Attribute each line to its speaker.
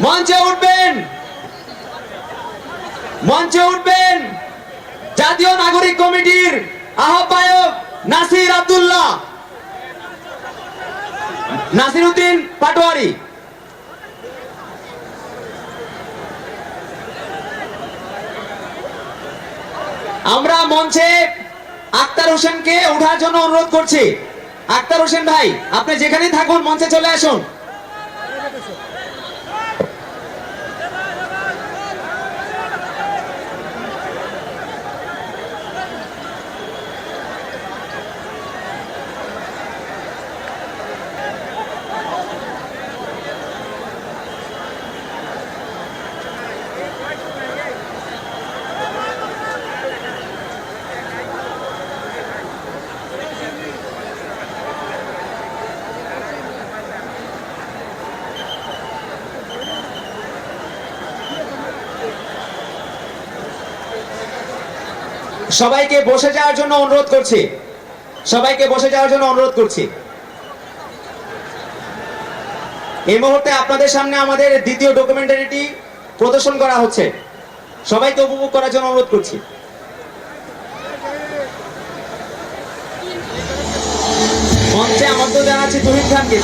Speaker 1: মঞ্চে উঠবেন, মঞ্চে উঠবেন জাতীয় নাগরিক কমিটির আহ্বায়ক নাসির আব্দুল্লাহ, নাসিরউদ্দিন পাটোয়ারি। আমরা মঞ্চে আক্তার হোসেনকে ওঠার জন্য অনুরোধ করছি। আক্তার হোসেন ভাই, আপনি যেখানেই থাকুন মঞ্চে চলে আসুন। সবাইকে বসে যাওয়ার জন্য অনুরোধ করছি, সবাইকে বসে যাওয়ার জন্য অনুরোধ করছি। এই মুহূর্তে আপনাদের সামনে আমাদের দ্বিতীয় ডকুমেন্টারিটি প্রদর্শন করা হচ্ছে, সবাইকে উপভোগ করার জন্য অনুরোধ করছি। মঞ্চে আমন্ত্রণ জানাচ্ছি তুহিন খানকে।